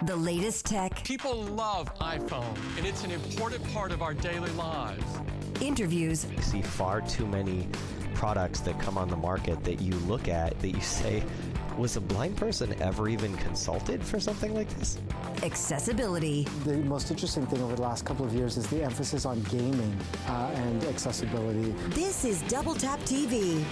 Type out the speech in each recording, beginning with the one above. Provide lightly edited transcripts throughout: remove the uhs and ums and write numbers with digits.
The latest tech. People love iPhone, and it's an important part of our daily lives. Interviews. You see far too many products that come on the market that you look at that you say, was a blind person ever even consulted for something like this? Accessibility. The most interesting thing over the last couple of years is the emphasis on gaming and accessibility. This is Double Tap TV.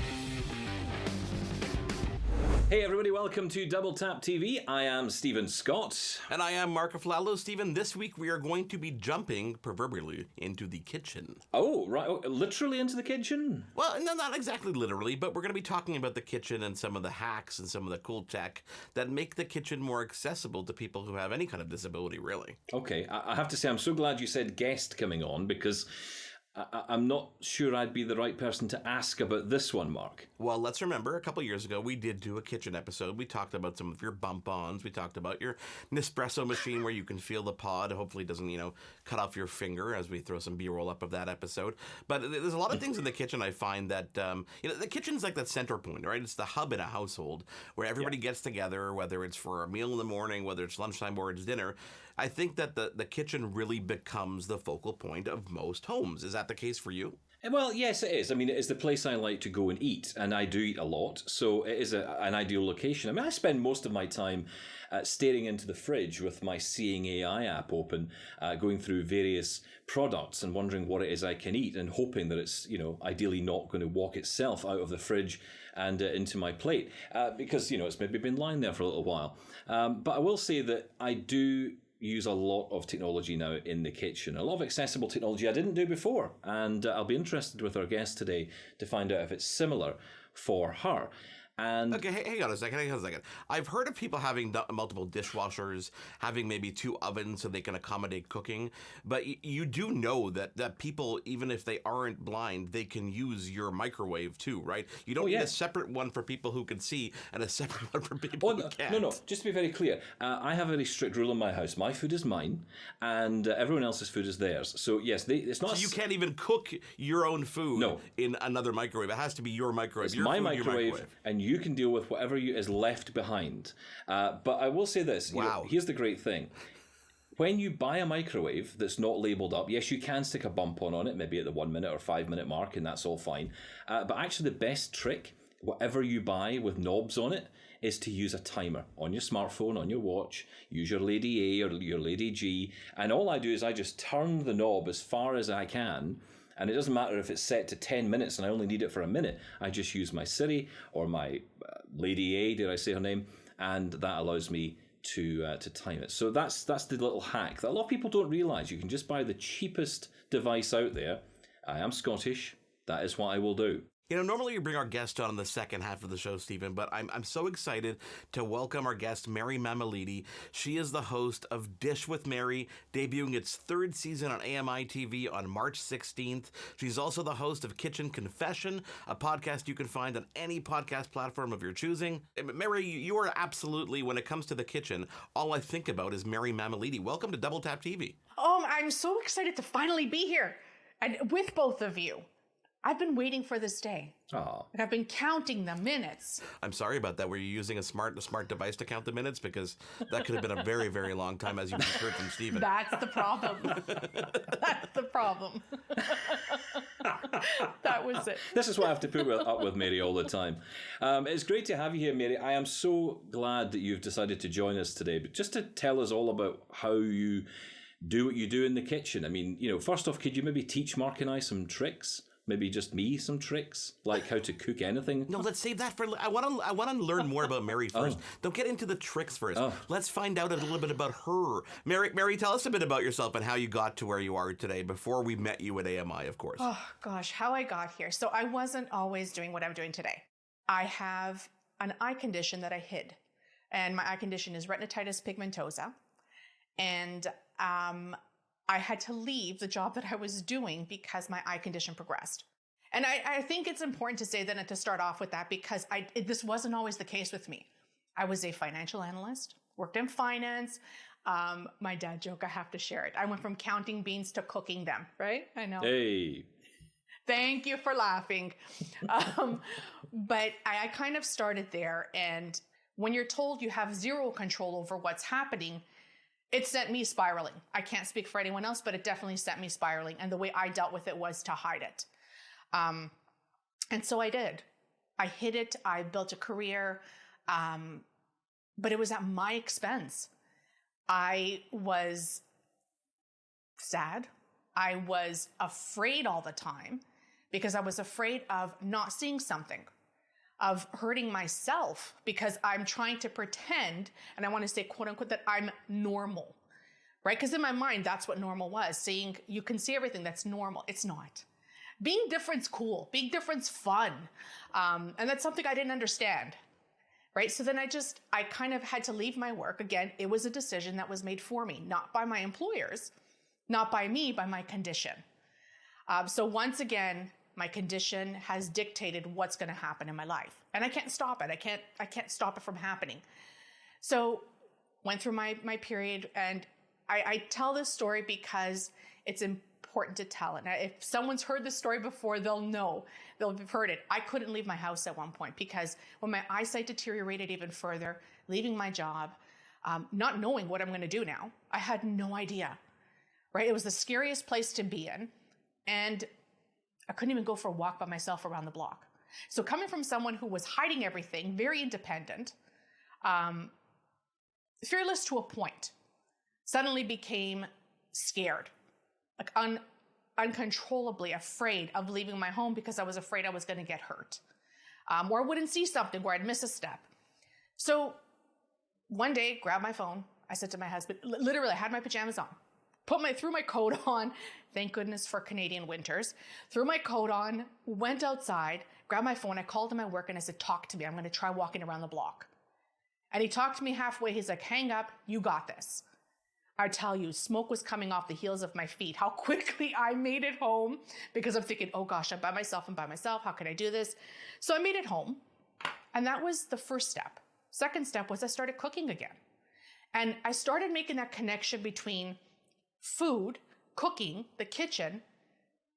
Hey everybody, welcome to Double Tap TV. I am Stephen Scott. And I am Marc. Stephen, this week we are going to be jumping, proverbially, into the kitchen. Oh, right. Oh, literally into the kitchen? Well, no, not exactly literally, but we're going to be talking about the kitchen and some of the hacks and some of the cool tech that make the kitchen more accessible to people who have any kind of disability, really. Okay, I have to say I'm so glad you said guest coming on, because I'm not sure I'd be the right person to ask about this one, Marc. Well, let's remember, a couple years ago, we did do a kitchen episode. We talked about some of your bump-ons. We talked about your Nespresso machine where you can feel the pod. Hopefully it doesn't, cut off your finger as we throw some B-roll up of that episode. But there's a lot of things in the kitchen I find that, the kitchen's like that center point, right? It's the hub in a household where everybody gets together, whether it's for a meal in the morning, whether it's lunchtime or it's dinner. I think that the kitchen really becomes the focal point of most homes. Is that the case for you? Well, yes, it is. I mean, it is the place I like to go and eat, and I do eat a lot, so it is an ideal location. I mean, I spend most of my time staring into the fridge with my Seeing AI app open, going through various products and wondering what it is I can eat, and hoping that it's, ideally not going to walk itself out of the fridge and into my plate, because, it's maybe been lying there for a little while. But I will say that I do use a lot of technology now in the kitchen, a lot of accessible technology I didn't do before, and I'll be interested with our guest today to find out if it's similar for her. And okay, hang on a second. I've heard of people having multiple dishwashers, having maybe 2 ovens so they can accommodate cooking. But you do know that people, even if they aren't blind, they can use your microwave too, right? You don't need a separate one for people who can see and a separate one for people who can't. No. Just to be very clear, I have a very strict rule in my house. My food is mine, and everyone else's food is theirs. So yes, it's not. So you can't even cook your own food in another microwave. It has to be your microwave. It's my microwave, and you can deal with whatever is left behind. But I will say this. Wow. Here's the great thing. When you buy a microwave that's not labelled up, yes, you can stick a bump on it, maybe at the 1 minute or 5 minute mark, and that's all fine. But actually the best trick, whatever you buy with knobs on it, is to use a timer on your smartphone, on your watch. Use your Lady A or your Lady G. And all I do is I just turn the knob as far as I can. And it doesn't matter if it's set to 10 minutes and I only need it for a minute. I just use my Siri or my Lady A, did I say her name? And that allows me to time it. So that's the little hack that a lot of people don't realise. You can just buy the cheapest device out there. I am Scottish. That is what I will do. Normally we bring our guest on in the second half of the show, Stephen, but I'm so excited to welcome our guest, Mary Mammoliti. She is the host of Dish with Mary, debuting its 3rd season on AMI TV on March 16th. She's also the host of Kitchen Confession, a podcast you can find on any podcast platform of your choosing. Mary, you are absolutely, when it comes to the kitchen, all I think about is Mary Mammoliti. Welcome to Double Tap TV. Oh, I'm so excited to finally be here and with both of you. I've been waiting for this day. Oh. I've been counting the minutes. I'm sorry about that. Were you using a smart device to count the minutes? Because that could have been a very, very long time, as you just heard from Stephen. That's the problem. That's the problem. That was it. This is what I have to put up with Mary all the time. It's great to have you here, Mary. I am so glad that you've decided to join us today. But just to tell us all about how you do what you do in the kitchen. I mean, first off, could you maybe teach Marc and I some tricks? Maybe just me some tricks, like how to cook anything. No, let's save that for. I want to learn more about Mary first. Don't get into the tricks first. Let's find out a little bit about her. Mary, tell us a bit about yourself and how you got to where you are today. Before we met you at AMI, of course. Oh gosh, how I got here. So I wasn't always doing what I'm doing today. I have an eye condition that I hid, and my eye condition is retinitis pigmentosa, and I had to leave the job that I was doing because my eye condition progressed. And I think it's important to say that and to start off with that because this wasn't always the case with me. I was a financial analyst, worked in finance. My dad joke, I have to share it. I went from counting beans to cooking them, right? I know. Hey. Thank you for laughing. But I kind of started there. And when you're told you have zero control over what's happening, it sent me spiraling. I can't speak for anyone else, but it definitely sent me spiraling. And the way I dealt with it was to hide it. And so I did. I hid it. I built a career, but it was at my expense. I was sad. I was afraid all the time because I was afraid of not seeing something, of hurting myself because I'm trying to pretend, and I want to say quote unquote, that I'm normal, right? Because in my mind, that's what normal was. Seeing, you can see everything that's normal. It's not. Being different's cool. Being different's fun. And that's something I didn't understand, right? So then I kind of had to leave my work. Again, it was a decision that was made for me, not by my employers, not by me, by my condition. So once again, my condition has dictated what's going to happen in my life. And I can't stop it. I can't stop it from happening. So went through my period, and I tell this story because it's important to tell it. Now, if someone's heard this story before, they'll know, they'll have heard it. I couldn't leave my house at one point because when my eyesight deteriorated even further, leaving my job, not knowing what I'm going to do now, I had no idea, right? It was the scariest place to be in. And I couldn't even go for a walk by myself around the block. So coming from someone who was hiding everything, very independent, fearless to a point, suddenly became scared, like uncontrollably afraid of leaving my home because I was afraid I was going to get hurt, or I wouldn't see something, or I'd miss a step. So one day, grabbed my phone. I said to my husband, literally, I had my pajamas on, threw my coat on. Thank goodness for Canadian winters. Threw my coat on, went outside, grabbed my phone. I called him at work and I said, talk to me. I'm going to try walking around the block. And he talked to me halfway. He's like, hang up. You got this. I tell you, smoke was coming off the heels of my feet. How quickly I made it home because I'm thinking, oh gosh, I'm by myself. How can I do this? So I made it home. And that was the first step. Second step was I started cooking again. And I started making that connection between food, cooking, the kitchen,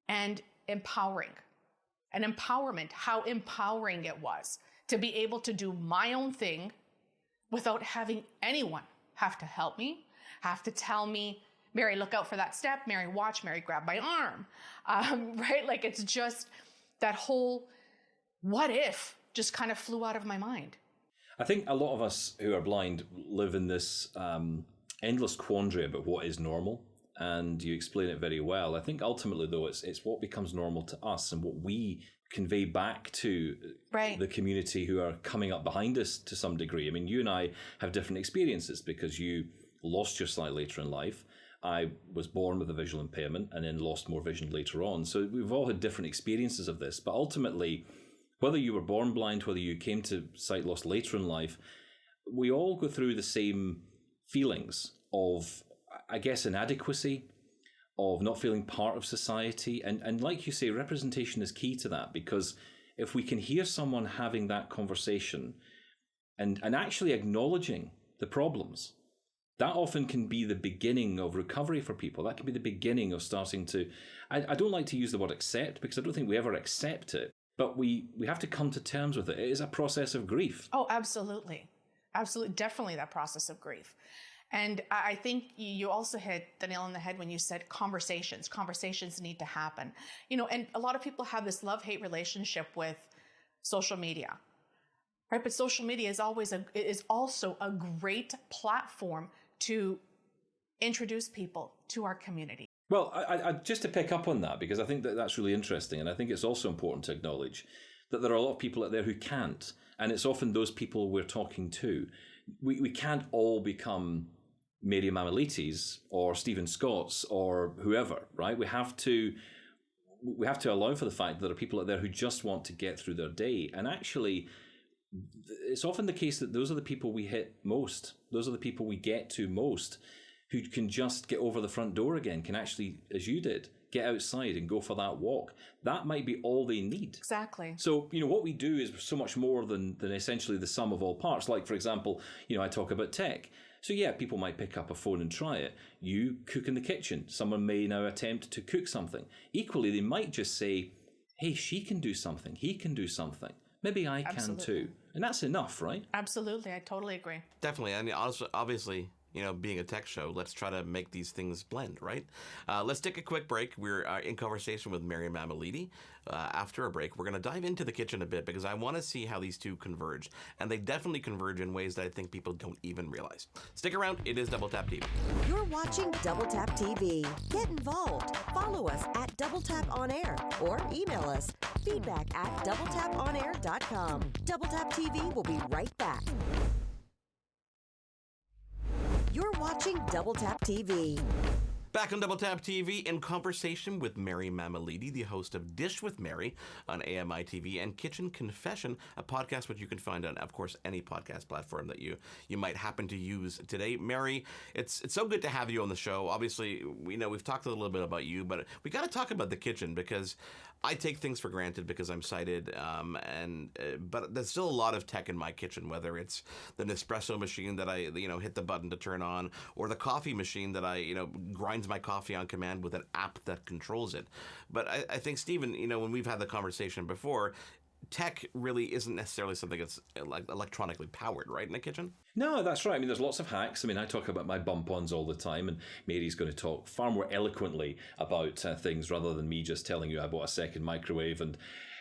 and empowering. And empowerment, how empowering it was to be able to do my own thing without having anyone have to help me, have to tell me, Mary, look out for that step. Mary, watch. Mary, grab my arm. Right? Like it's just that whole what if just kind of flew out of my mind. I think a lot of us who are blind live in this endless quandary about what is normal. And you explain it very well. I think ultimately, though, it's what becomes normal to us and what we convey back to the community who are coming up behind us to some degree. I mean, you and I have different experiences because you lost your sight later in life. I was born with a visual impairment and then lost more vision later on. So we've all had different experiences of this. But ultimately, whether you were born blind, whether you came to sight loss later in life, we all go through the same feelings of, I guess, inadequacy, of not feeling part of society. And like you say, representation is key to that, because if we can hear someone having that conversation and actually acknowledging the problems, that often can be the beginning of recovery for people. That can be the beginning of starting to, I don't like to use the word accept because I don't think we ever accept it, but we have to come to terms with it. It is a process of grief. Oh, absolutely. Absolutely. Definitely that process of grief. And I think you also hit the nail on the head when you said conversations. Conversations need to happen. You know, and a lot of people have this love-hate relationship with social media, right? But social media is also a great platform to introduce people to our community. Well, I just to pick up on that, because I think that's really interesting. And I think it's also important to acknowledge that there are a lot of people out there who can't. And it's often those people we're talking to. We can't all become Mary Mammolitis or Stephen Scotts or whoever, right? We have to allow for the fact that there are people out there who just want to get through their day. And actually, it's often the case that those are the people we hit most. Those are the people we get to most, who can just get over the front door again, can actually, as you did, get outside and go for that walk. That might be all they need. Exactly. So, you know, what we do is so much more than essentially the sum of all parts. Like, for example, you know, I talk about tech. So yeah, people might pick up a phone and try it. You cook in the kitchen. Someone may now attempt to cook something. Equally, they might just say, hey, she can do something. He can do something. Maybe I can too. And that's enough, right? Absolutely. I totally agree. Definitely. And obviously, being a tech show, let's try to make these things blend, right? Let's take a quick break. We're in conversation with Mary Mammoliti. After a break, we're going to dive into the kitchen a bit because I want to see how these two converge. And they definitely converge in ways that I think people don't even realize. Stick around. It is Double Tap TV. You're watching Double Tap TV. Get involved. Follow us at Double Tap On Air or email us feedback@doubletaponair.com. Double Tap TV will be right back. You're watching Double Tap TV. Back on Double Tap TV in conversation with Mary Mammoliti, the host of Dish with Mary on AMI TV and Kitchen Confession, a podcast which you can find on, of course, any podcast platform that you might happen to use today. Mary, it's so good to have you on the show. Obviously, we know we've talked a little bit about you, but we got to talk about the kitchen because I take things for granted because I'm sighted, but there's still a lot of tech in my kitchen, whether it's the Nespresso machine that I hit the button to turn on, or the coffee machine that I grinds my coffee on command with an app that controls it. But I think, Stephen, when we've had the conversation before, tech really isn't necessarily something that's like electronically powered, right, in the kitchen? No, that's right. I mean, there's lots of hacks. I mean, I talk about my bump-ons all the time, and Mary's going to talk far more eloquently about things rather than me just telling you I bought a second microwave and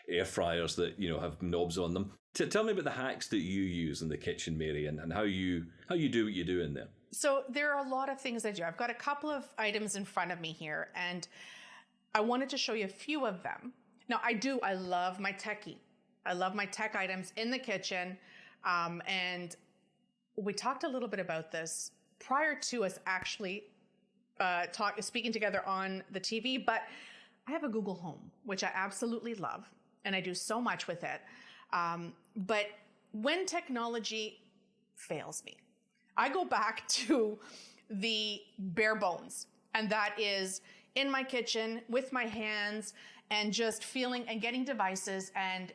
air fryers that have knobs on them. Tell me about the hacks that you use in the kitchen, Mary, and how you do what you do in there. So there are a lot of things I do. I've got a couple of items in front of me here, and I wanted to show you a few of them. Now, I love my techie. I love my tech items in the kitchen, and we talked a little bit about this prior to us actually speaking together on the TV, but I have a Google Home, which I absolutely love, and I do so much with it. But when technology fails me, I go back to the bare bones, and that is in my kitchen with my hands and just feeling and getting devices and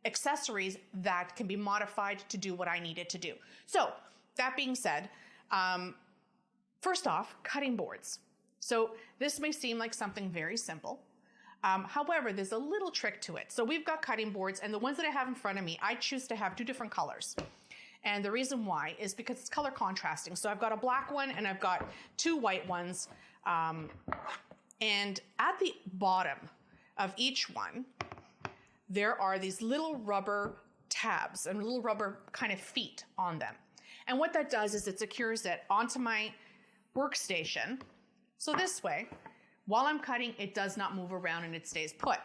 accessories that can be modified to do what I need it to do. So that being said, first off, cutting boards. So this may seem like something very simple. However, there's a little trick to it. So we've got cutting boards, and the ones that I have in front of me, I choose to have 2 different colors. And the reason why is because it's color contrasting. So I've got a black one and I've got 2 white ones. And at the bottom of each one, there are these little rubber tabs and little rubber kind of feet on them. And what that does is it secures it onto my workstation. So this way, while I'm cutting, it does not move around and it stays put.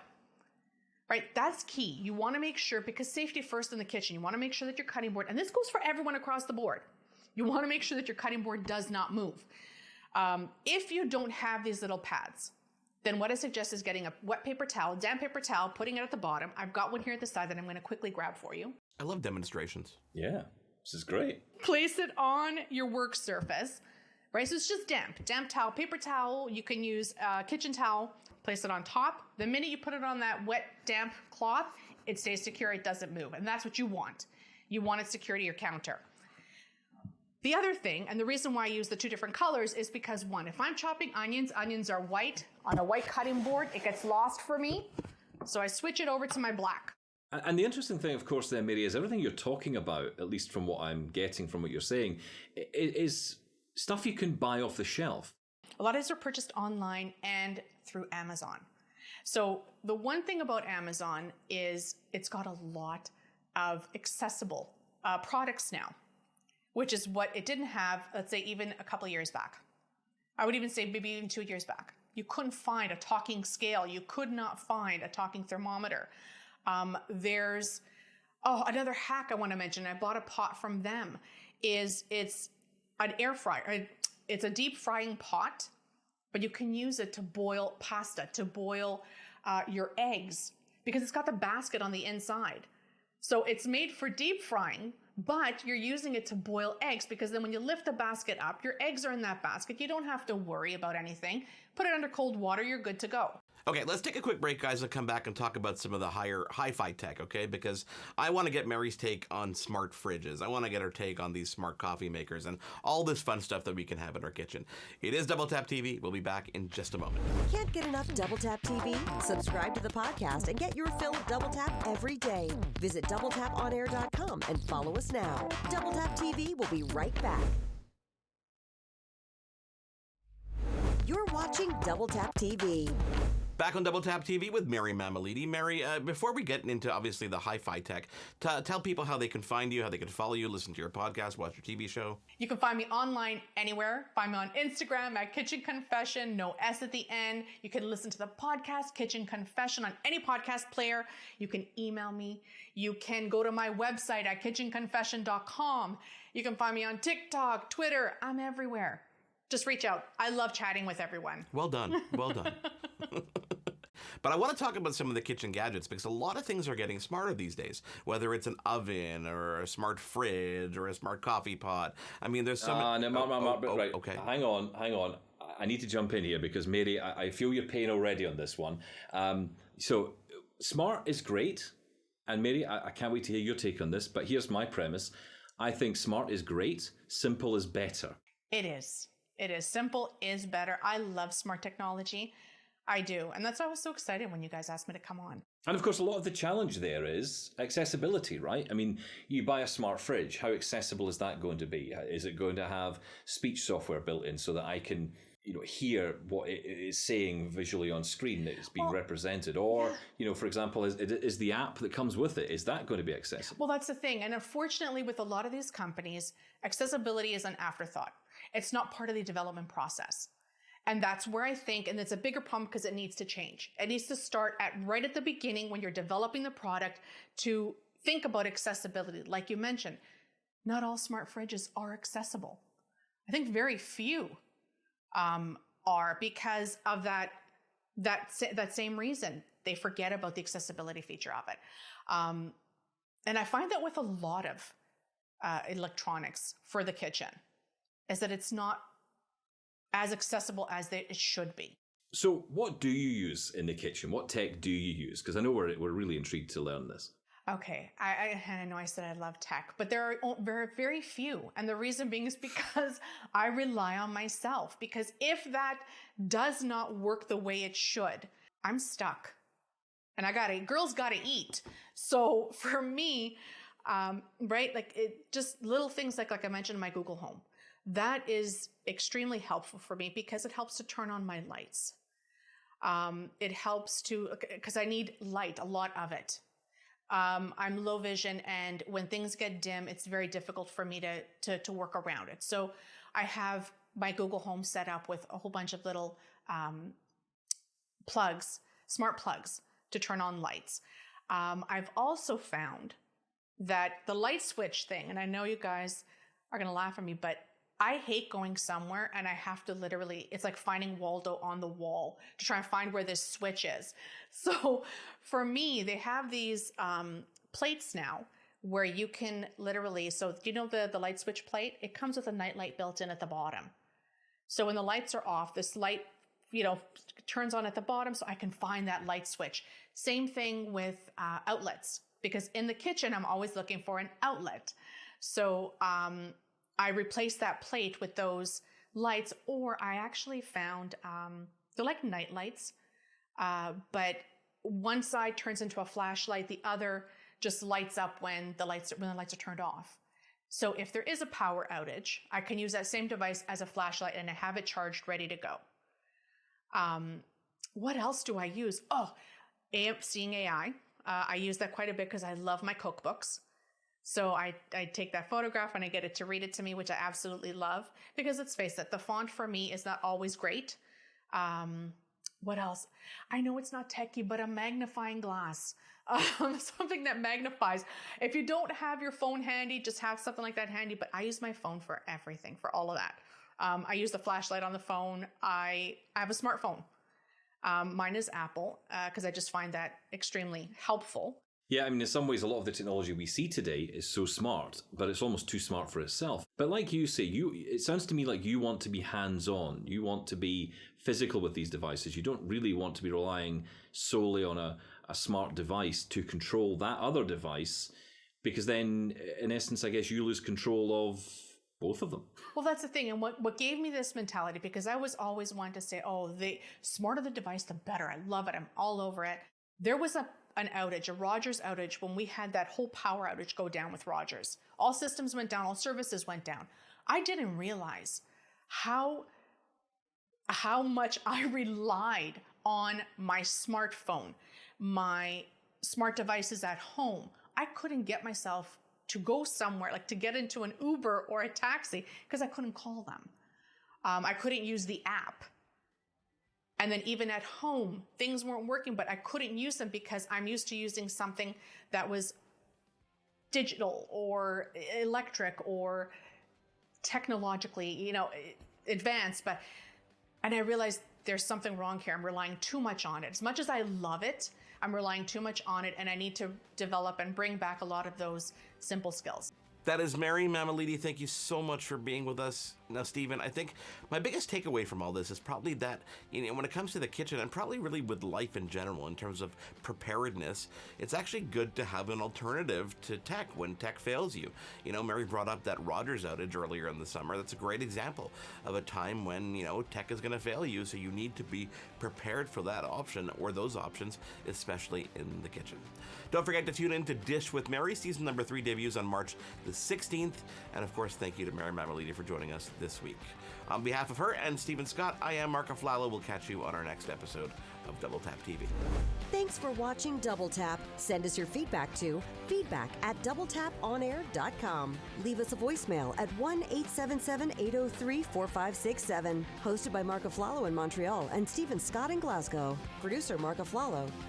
Right? That's key. You want to make sure, because safety first in the kitchen, you want to make sure that your cutting board, and this goes for everyone across the board, you want to make sure that your cutting board does not move. If you don't have these little pads, then what I suggest is getting a wet paper towel, damp paper towel, putting it at the bottom. I've got one here at the side that I'm going to quickly grab for you. I love demonstrations. Yeah, this is great. Place it on your work surface, right? So it's just damp towel, paper towel. You can use a kitchen towel, place it on top. The minute you put it on that wet, damp cloth, it stays secure, it doesn't move. And that's what you want. You want it secure to your counter. The other thing, and the reason why I use the 2 different colors is because, one, if I'm chopping onions are white. On a white cutting board, it gets lost for me. So I switch it over to my black. And the interesting thing, of course, then, Mary, is everything you're talking about, at least from what I'm getting from what you're saying, is stuff you can buy off the shelf. A lot of these are purchased online and through Amazon. So the one thing about Amazon is it's got a lot of accessible products now, which is what it didn't have, let's say, even a couple of years back. I would even say maybe even 2 years back. You couldn't find a talking scale. You could not find a talking thermometer. There's another hack I want to mention. I bought a pot from them. It's an air fryer. It's a deep frying pot, but you can use it to boil pasta, to boil your eggs, because it's got the basket on the inside. So it's made for deep frying, but you're using it to boil eggs, because then when you lift the basket up, your eggs are in that basket. You don't have to worry about anything. Put it under cold water, you're good to go. Okay, let's take a quick break, guys, and come back and talk about some of the higher hi-fi tech, okay? Because I want to get Mary's take on smart fridges. I want to get her take on these smart coffee makers and all this fun stuff that we can have in our kitchen. It is Double Tap TV. We'll be back in just a moment. Can't get enough Double Tap TV? Subscribe to the podcast and get your fill of Double Tap every day. Visit doubletaponair.com and follow us now. Double Tap TV will be right back. watching Double Tap TV. Back on Double Tap TV with Mary Mammoliti. Mary, before we get into obviously the hi-fi tech, tell people how they can find you, how they can follow you, listen to your podcast, watch your TV show. You can find me online anywhere. Find me on Instagram at Kitchen Confession, no S at the end. You can listen to the podcast, Kitchen Confession, on any podcast player. You can email me. You can go to my website at kitchenconfession.com. You can find me on TikTok, Twitter. I'm everywhere. Just reach out. I love chatting with everyone. Well done. Well done. But I want to talk about some of the kitchen gadgets because a lot of things are getting smarter these days, whether it's an oven or a smart fridge or a smart coffee pot. I mean, there's some... Right. Okay. Hang on. I need to jump in here because, Mary, I feel your pain already on this one. So smart is great. And Mary, I can't wait to hear your take on this. But here's my premise. I think smart is great. Simple is better. It is. It is. Simple is better. I love smart technology. I do. And that's why I was so excited when you guys asked me to come on. And of course, a lot of the challenge there is accessibility, right? I mean, you buy a smart fridge. How accessible is that going to be? Is it going to have speech software built in so that I can, hear what it is saying visually on screen that is being represented? Or, for example, is the app that comes with it, is that going to be accessible? Well, that's the thing. And unfortunately, with a lot of these companies, accessibility is an afterthought. It's not part of the development process. And that's where I think, and it's a bigger problem because it needs to change. It needs to start right at the beginning when you're developing the product to think about accessibility. Like you mentioned, not all smart fridges are accessible. I think very few are because of that same reason. They forget about the accessibility feature of it. And I find that with a lot of electronics for the kitchen is that it's not as accessible as it should be. So what do you use in the kitchen? What tech do you use? Because I know we're really intrigued to learn this. Okay, I know I said I love tech, but there are very, very few. And the reason being is because I rely on myself. Because if that does not work the way it should, I'm stuck. And girls gotta eat. So for me, just little things like I mentioned in my Google Home. That is extremely helpful for me because it helps to turn on my lights. It helps because I need light, a lot of it. I'm low vision, and when things get dim, it's very difficult for me to work around it. So I have my Google Home set up with a whole bunch of little smart plugs to turn on lights. I've also found that the light switch thing, and I know you guys are going to laugh at me, but I hate going somewhere and I have to it's like finding Waldo on the wall to try and find where this switch is. So for me, they have these plates now where you can so do you know the light switch plate? It comes with a night light built in at the bottom. So when the lights are off, this light, turns on at the bottom so I can find that light switch. Same thing with outlets, because in the kitchen, I'm always looking for an outlet. So, I replaced that plate with those lights, or I actually found, they're like night lights, but one side turns into a flashlight, the other just lights up when the lights are turned off. So if there is a power outage, I can use that same device as a flashlight and I have it charged, ready to go. What else do I use? Seeing AI. I use that quite a bit because I love my cookbooks. So I take that photograph and I get it to read it to me, which I absolutely love because let's face it, the font for me is not always great. What else? I know it's not techy, but a magnifying glass, something that magnifies. If you don't have your phone handy, just have something like that handy. But I use my phone for everything, for all of that. I use the flashlight on the phone. I have a smartphone. Mine is Apple because I just find that extremely helpful. Yeah, I mean, in some ways, a lot of the technology we see today is so smart, but it's almost too smart for itself. But like you say, it sounds to me like you want to be hands-on. You want to be physical with these devices. You don't really want to be relying solely on a smart device to control that other device, because then, in essence, I guess you lose control of both of them. Well, that's the thing. And what gave me this mentality, because I was always wanting to say, the smarter the device, the better. I love it. I'm all over it. There was an outage, a Rogers outage, when we had that whole power outage go down with Rogers. All systems went down, all services went down. I didn't realize how how much I relied on my smartphone, my smart devices at home. I couldn't get myself to go somewhere, like to get into an Uber or a taxi, because I couldn't call them. I couldn't use the app. And then even at home, things weren't working, but I couldn't use them because I'm used to using something that was digital or electric or technologically, advanced. And I realized there's something wrong here. I'm relying too much on it. As much as I love it, I'm relying too much on it, and I need to develop and bring back a lot of those simple skills. That is Mary Mammoliti. Thank you so much for being with us. Now, Stephen, I think my biggest takeaway from all this is probably that, when it comes to the kitchen, and probably really with life in general, in terms of preparedness, it's actually good to have an alternative to tech when tech fails you. Mary brought up that Rogers outage earlier in the summer. That's a great example of a time when, tech is going to fail you, so you need to be prepared for that option or those options, especially in the kitchen. Don't forget to tune in to Dish with Mary. Season number 3 debuts on March the 16th. And of course, thank you to Mary Mammoliti for joining us this week. On behalf of her and Stephen Scott, I am Marc. We'll catch you on our next episode of Double Tap TV. Thanks for watching Double Tap. Send us your feedback to feedback@doubletaponair.com. Leave us a voicemail at 1-877-803-4567. Hosted by Marc in Montreal and Stephen Scott in Glasgow. Producer Marc.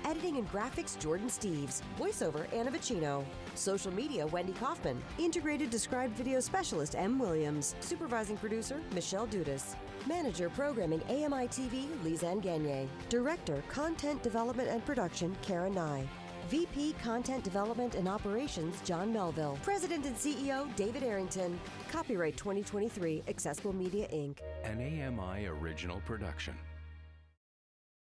Editing and graphics Jordan Steves. Voiceover Anna Vicino. Social media Wendy Kaufman. Integrated Described Video Specialist M. Williams. Supervising producer Michelle Dudas. Manager Programming AMI TV Lizanne Gagne. Director Content Development and Production Karen Nye. VP Content Development and Operations John Melville. President and CEO David Arrington. Copyright 2023 Accessible Media Inc. An AMI original production.